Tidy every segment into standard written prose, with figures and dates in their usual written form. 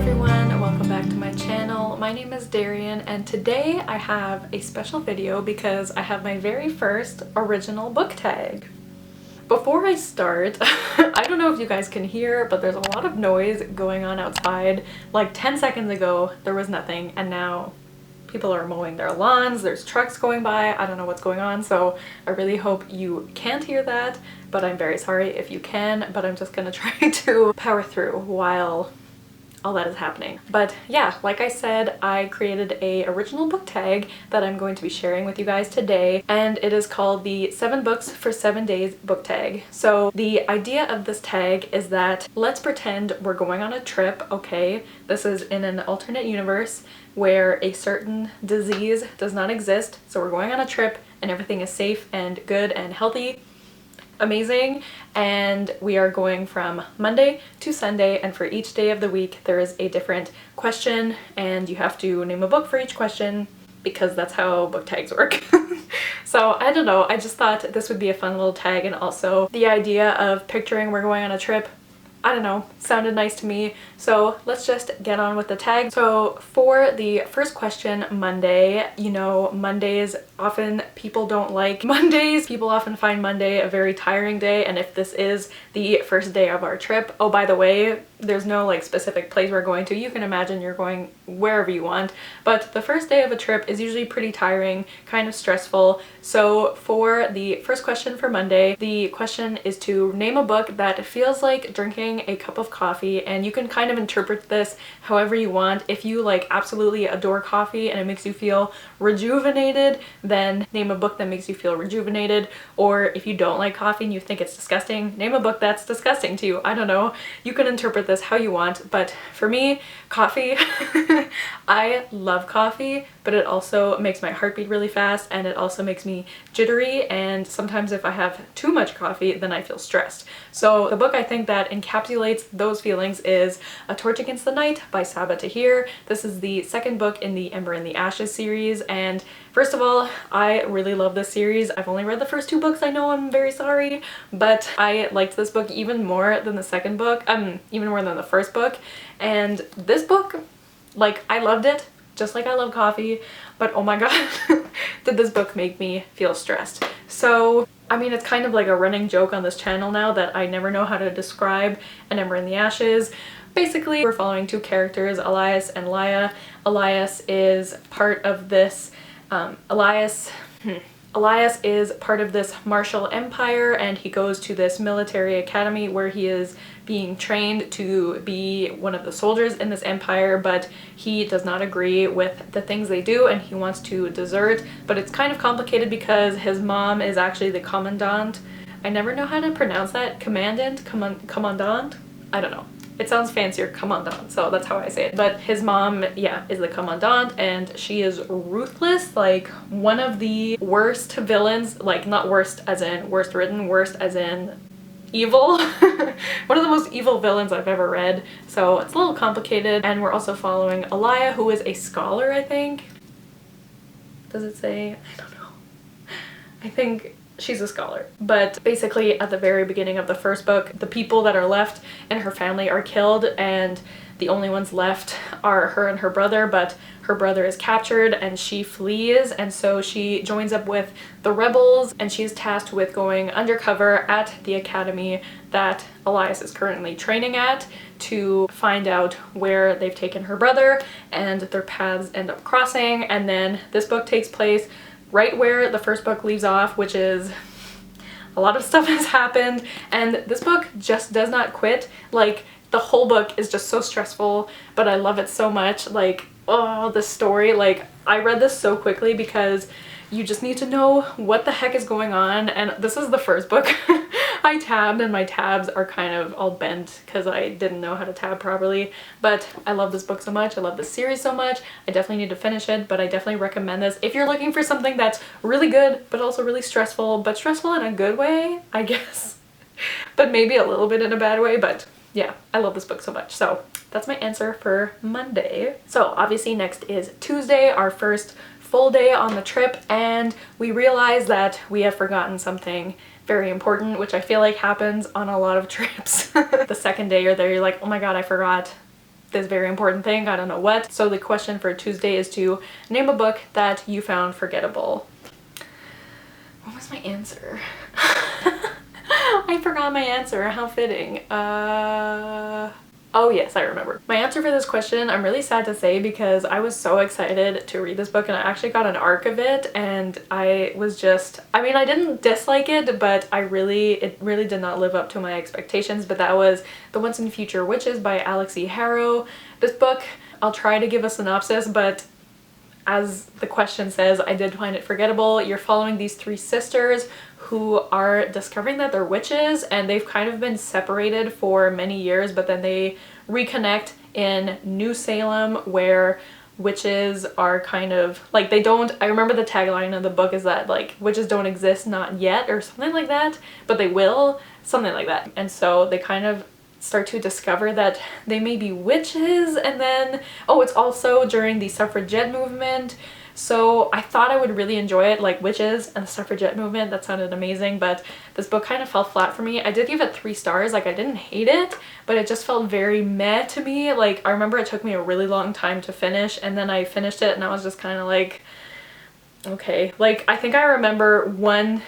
everyone, welcome back to my channel. My name is Darian and today I have a special video because I have my very first original book tag. Before I start, I don't know if you guys can hear, but there's a lot of noise going on outside. Like 10 seconds ago there was nothing and now people are mowing their lawns, there's trucks going by, I don't know what's going on, so I really hope you can't hear that, but I'm very sorry if you can, but I'm just gonna try to power through while all that is happening. But yeah, like I said, I created a original book tag that I'm going to be sharing with you guys today, and it is called the 7 Books for 7 Days book tag. So the idea of this tag is that let's pretend we're going on a trip, okay? This is in an alternate universe where a certain disease does not exist, so we're going on a trip and everything is safe and good and healthy. Amazing, and we are going from Monday to Sunday, and for each day of the week there is a different question and you have to name a book for each question because that's how book tags work. So I don't know, I just thought this would be a fun little tag, and also the idea of picturing we're going on a trip, I don't know, sounded nice to me, so let's just get on with the tag. So for the first question, Monday, you know, Mondays often people don't like Mondays. People often find Monday a very tiring day, and if this is the first day of our trip, oh by the way, there's no like specific place we're going to. You can imagine you're going wherever you want, but the first day of a trip is usually pretty tiring, kind of stressful. So for the first question for Monday, the question is to name a book that feels like drinking a cup of coffee, and you can kind of interpret this however you want. If you like absolutely adore coffee and it makes you feel rejuvenated, then name a book that makes you feel rejuvenated. Or if you don't like coffee and you think it's disgusting, name a book that's disgusting to you. I don't know, you can interpret this how you want, but for me, coffee, I love coffee, but it also makes my heart beat really fast, and it also makes me jittery, and sometimes if I have too much coffee then I feel stressed. So the book I think that encapsulates those feelings is A Torch Against the Night by Sabaa Tahir. This is the second book in the Ember in the Ashes series, and first of all, I really love this series. I've only read the first 2 books, I know, I'm very sorry, but I liked this book even more than the second book, even more than the first book, and this book, like, I loved it, just like I love coffee, but oh my god, did this book make me feel stressed. So, I mean, it's kind of like a running joke on this channel now that I never know how to describe An Ember in the Ashes. Basically, we're following 2 characters, Elias and Laia. Elias is part of this, Elias is part of this martial empire, and he goes to this military academy where he is being trained to be one of the soldiers in this empire, but he does not agree with the things they do and he wants to desert. But it's kind of complicated because his mom is actually the commandant. I never know how to pronounce that. Commandant? I don't know. It sounds fancier, commandant, so that's how I say it. But his mom, yeah, is the commandant, and she is ruthless, like one of the worst villains, like not worst as in worst written, worst as in evil. One of the most evil villains I've ever read, so it's a little complicated. And we're also following Alaya, who is a scholar, I think. Does it say? I don't know. I think she's a scholar. But basically at the very beginning of the first book, the people that are left in her family are killed, and the only ones left are her and her brother, but her brother is captured and she flees, and so she joins up with the rebels, and she's tasked with going undercover at the academy that Elias is currently training at to find out where they've taken her brother, and their paths end up crossing. And then this book takes place right where the first book leaves off, which is a lot of stuff has happened, and this book just does not quit. Like, the whole book is just so stressful, but I love it so much. Like, oh, the story, like, I read this so quickly because you just need to know what the heck is going on, and this is the first book I tabbed, and my tabs are kind of all bent because I didn't know how to tab properly. But I love this book so much, I love this series so much. I definitely need to finish it, but I definitely recommend this if you're looking for something that's really good but also really stressful, but stressful in a good way, I guess. But maybe a little bit in a bad way, but yeah, I love this book so much. So that's my answer for Monday. So obviously next is Tuesday, our first full day on the trip, and we realize that we have forgotten something very important, which I feel like happens on a lot of trips. The second day you're there, you're like, oh my god, I forgot this very important thing, I don't know what. So the question for Tuesday is to name a book that you found forgettable. What was my answer? I forgot my answer, how fitting. Oh yes, I remember. My answer for this question, I'm really sad to say because I was so excited to read this book and I actually got an arc of it and I was just, I mean, I didn't dislike it, but it really did not live up to my expectations, but that was The Once and Future Witches by Alex E. Harrow. This book, I'll try to give a synopsis, but as the question says, I did find it forgettable. You're following these three sisters who are discovering that they're witches and they've kind of been separated for many years, but then they reconnect in New Salem where witches are kind of like, they don't, I remember the tagline of the book is that like witches don't exist, not yet, or something like that, but they will, something like that. And so they kind of start to discover that they may be witches, and then, oh, it's also during the suffragette movement. So I thought I would really enjoy it, like witches and the suffragette movement, that sounded amazing, but this book kind of fell flat for me. I did give it 3 stars, like I didn't hate it, but it just felt very meh to me. Like I remember it took me a really long time to finish, and then I finished it and I was just kind of like, okay. Like I think I remember one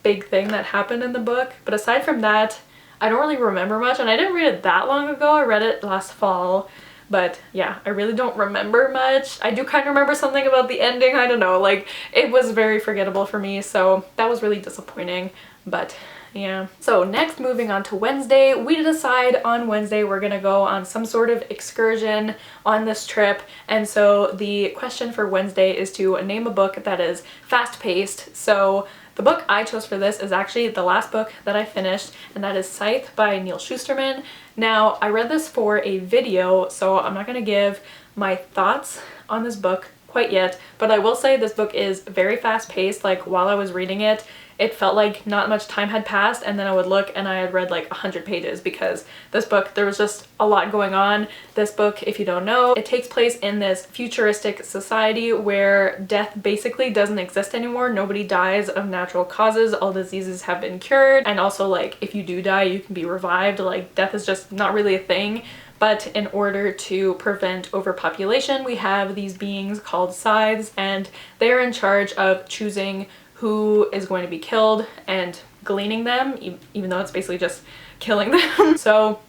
big thing that happened in the book, but aside from that, I don't really remember much, and I didn't read it that long ago. I read it last fall. But yeah, I really don't remember much. I do kind of remember something about the ending, I don't know, like it was very forgettable for me, so that was really disappointing, but yeah. So next, moving on to Wednesday, we decide on Wednesday we're gonna go on some sort of excursion on this trip, and so the question for Wednesday is to name a book that is fast-paced. So the book I chose for this is actually the last book that I finished, and that is Scythe by Neil Shusterman. Now, I read this for a video, so I'm not going to give my thoughts on this book quite yet, but I will say this book is very fast-paced. Like while I was reading it, it felt like not much time had passed, and then I would look and I had read like 100 pages because this book, there was just a lot going on. This book, if you don't know, it takes place in this futuristic society where death basically doesn't exist anymore. Nobody dies of natural causes. All diseases have been cured, and also like if you do die, you can be revived. Like death is just not really a thing. But in order to prevent overpopulation, we have these beings called scythes, and they're in charge of choosing who is going to be killed and gleaning them, even though it's basically just killing them. So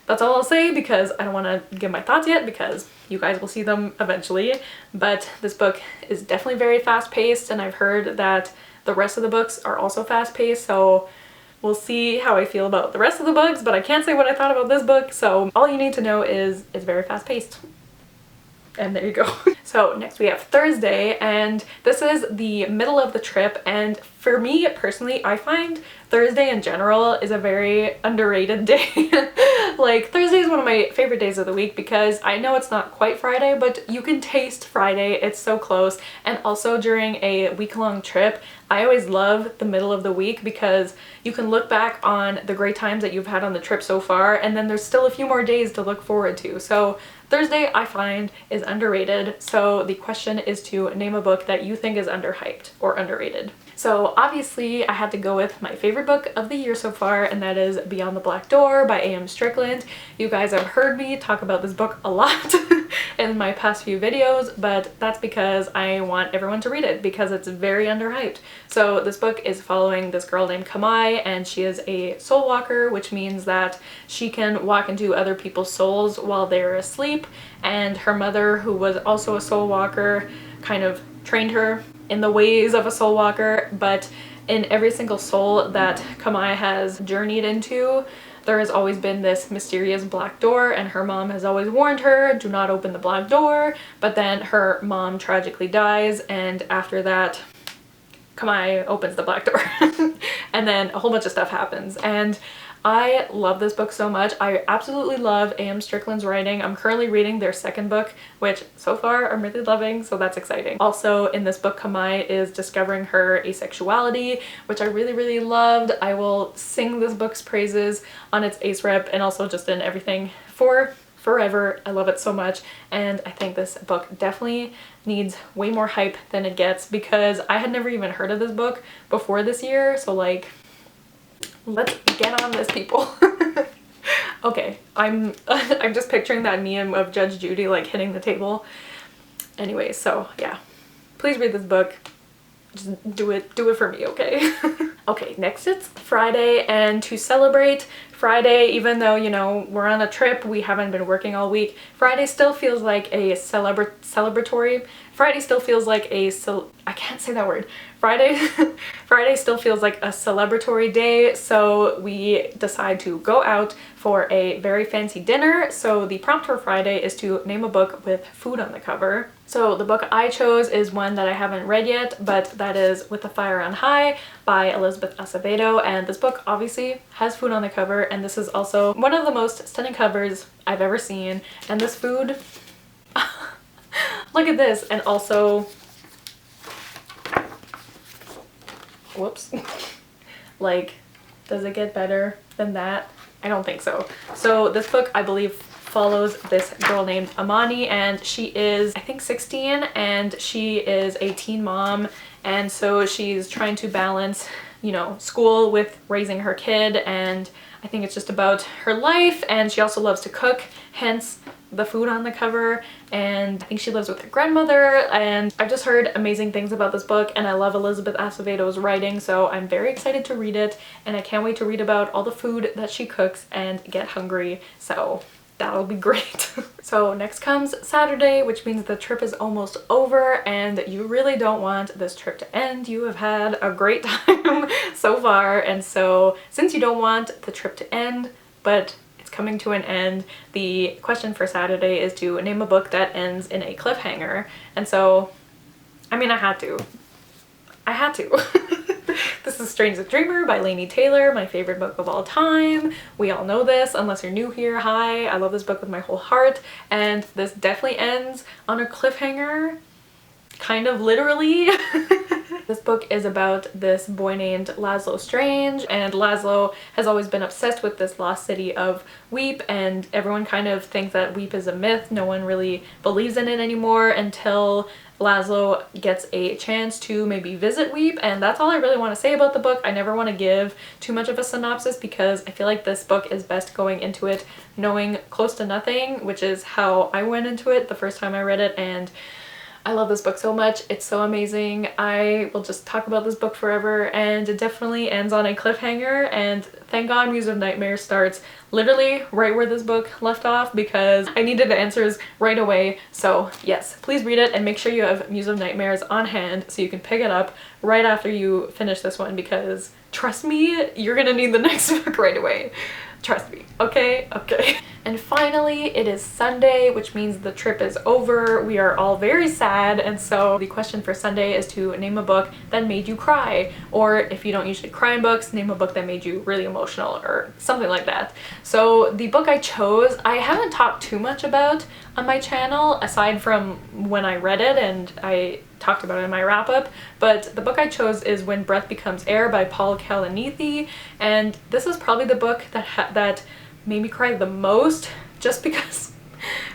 that's all I'll say because I don't want to give my thoughts yet because you guys will see them eventually. But this book is definitely very fast-paced, and I've heard that the rest of the books are also fast-paced, so we'll see how I feel about the rest of the books, but I can't say what I thought about this book, so all you need to know is it's very fast-paced. And there you go. So next we have Thursday, and this is the middle of the trip, and for me personally, I find Thursday in general is a very underrated day. Like Thursday is one of my favorite days of the week because I know it's not quite Friday, but you can taste Friday, it's so close. And also during a week-long trip, I always love the middle of the week because you can look back on the great times that you've had on the trip so far, and then there's still a few more days to look forward to. So Thursday, I find, is underrated. So the question is to name a book that you think is underhyped or underrated. So obviously I had to go with my favorite book of the year so far, and that is Beyond the Black Door by A.M. Strickland. You guys have heard me talk about this book a lot in my past few videos, but that's because I want everyone to read it because it's very underhyped. So this book is following this girl named Kamai, and she is a soul walker, which means that she can walk into other people's souls while they're asleep, and her mother, who was also a soul walker, kind of trained her in the ways of a soul walker. But in every single soul that Kamai has journeyed into, there has always been this mysterious black door, and her mom has always warned her, do not open the black door, but then her mom tragically dies, and after that Kamai opens the black door and then a whole bunch of stuff happens. And I love this book so much. I absolutely love A.M. Strickland's writing. I'm currently reading their second book, which so far I'm really loving, so that's exciting. Also in this book, Kamai is discovering her asexuality, which I really loved. I will sing this book's praises on its ace rep and also just in everything for forever. I love it so much, and I think this book definitely needs way more hype than it gets because I had never even heard of this book before this year, so like, let's get on this, people. Okay, I'm I'm just picturing that meme of Judge Judy like hitting the table. Anyway, so yeah, please read this book. Just do it for me, okay? Okay, next it's Friday, and to celebrate Friday, even though, you know, we're on a trip, we haven't been working all week, Friday still feels like a celebratory. Friday still feels like I can't say that word. Friday still feels like a celebratory day, so we decide to go out for a very fancy dinner. So the prompt for Friday is to name a book with food on the cover. So the book I chose is one that I haven't read yet, but that is With the Fire on High by Elizabeth Acevedo, and this book obviously has food on the cover, and this is also one of the most stunning covers I've ever seen. And this food, look at this, and also, whoops, like, does it get better than that? I don't think so. So this book, I believe, follows this girl named Amani, and she is, I think, 16, and she is a teen mom, and so she's trying to balance, you know, school with raising her kid, and I think it's just about her life. And she also loves to cook, hence the food on the cover, and I think she lives with her grandmother. And I've just heard amazing things about this book, and I love Elizabeth Acevedo's writing, so I'm very excited to read it, and I can't wait to read about all the food that she cooks and get hungry, so that'll be great. So next comes Saturday, which means the trip is almost over, and you really don't want this trip to end. You have had a great time so far, and so since you don't want the trip to end, but it's coming to an end, the question for Saturday is to name a book that ends in a cliffhanger. And so, I mean, I had to. This is Strange the Dreamer by Laini Taylor, my favorite book of all time. We all know this, unless you're new here. Hi, I love this book with my whole heart, and this definitely ends on a cliffhanger, kind of literally. This book is about this boy named Laszlo Strange, and Laszlo has always been obsessed with this lost city of Weep, and everyone kind of thinks that Weep is a myth. No one really believes in it anymore until Laszlo gets a chance to maybe visit Weep, and that's all I really want to say about the book. I never want to give too much of a synopsis because I feel like this book is best going into it knowing close to nothing, which is how I went into it the first time I read it, and I love this book so much. It's so amazing. I will just talk about this book forever, and it definitely ends on a cliffhanger, and thank God Muse of Nightmares starts literally right where this book left off because I needed answers right away. So yes, please read it, and make sure you have Muse of Nightmares on hand so you can pick it up right after you finish this one, because trust me, you're gonna need the next book right away. Trust me, okay? Okay. And finally, it is Sunday, which means the trip is over. We are all very sad, and so the question for Sunday is to name a book that made you cry, or if you don't usually cry in books, name a book that made you really emotional or something like that. So the book I chose, I haven't talked too much about on my channel, aside from when I read it and I talked about it in my wrap-up, but the book I chose is When Breath Becomes Air by Paul Kalanithi, and this is probably the book that made me cry the most, just because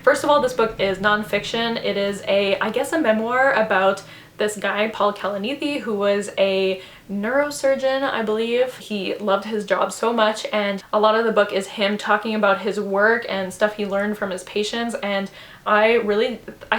first of all, this book is nonfiction. It is I guess a memoir about this guy, Paul Kalanithi, who was a neurosurgeon, I believe. He loved his job so much, and a lot of the book is him talking about his work and stuff he learned from his patients, and I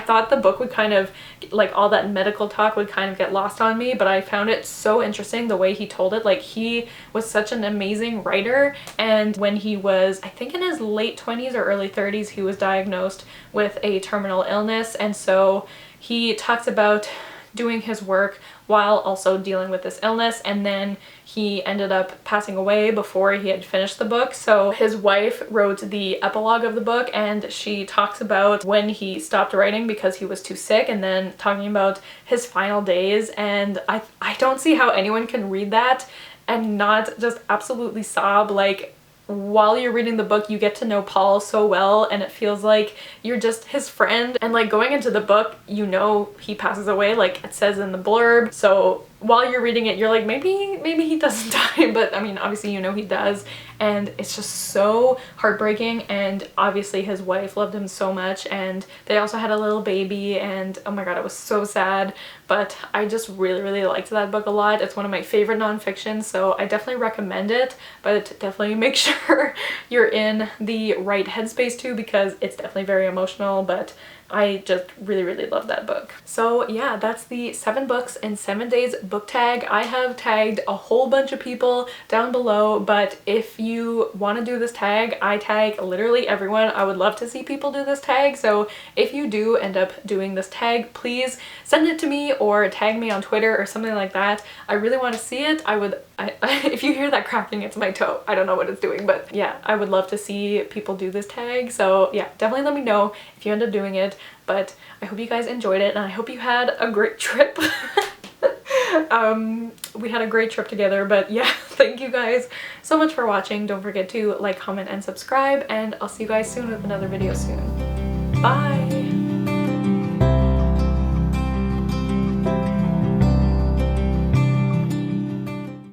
thought the book would kind of, like, all that medical talk would kind of get lost on me, but I found it so interesting the way he told it. Like, he was such an amazing writer, and when he was, I think in his late 20s or early 30s, he was diagnosed with a terminal illness, and so he talks about doing his work while also dealing with this illness, and then he ended up passing away before he had finished the book. So his wife wrote the epilogue of the book, and she talks about when he stopped writing because he was too sick, and then talking about his final days, and I don't see how anyone can read that and not just absolutely sob. Like, while you're reading the book, you get to know Paul so well, and it feels like you're just his friend, and like going into the book, you know he passes away, like it says in the blurb, so while you're reading it, you're like, maybe he doesn't die, but I mean, obviously, you know, he does, and it's just so heartbreaking. And obviously his wife loved him so much, and they also had a little baby, and oh my god, it was so sad. But I just really liked that book a lot. It's one of my favorite nonfiction, so I definitely recommend it, but definitely make sure you're in the right headspace too, because it's definitely very emotional. But I just really love that book. So yeah, that's the 7 books in 7 days book tag. I have tagged a whole bunch of people down below, but if you want to do this tag, I tag literally everyone. I would love to see people do this tag, so if you do end up doing this tag, please send it to me or tag me on Twitter or something like that. I really want to see it. If you hear that cracking, it's my toe. I don't know what it's doing, but yeah, I would love to see people do this tag. So yeah, definitely let me know if you end up doing it. But I hope you guys enjoyed it, and I hope you had a great trip. We had a great trip together. But yeah, thank you guys so much for watching. Don't forget to like, comment, and subscribe, and I'll see you guys soon with another video soon. Bye!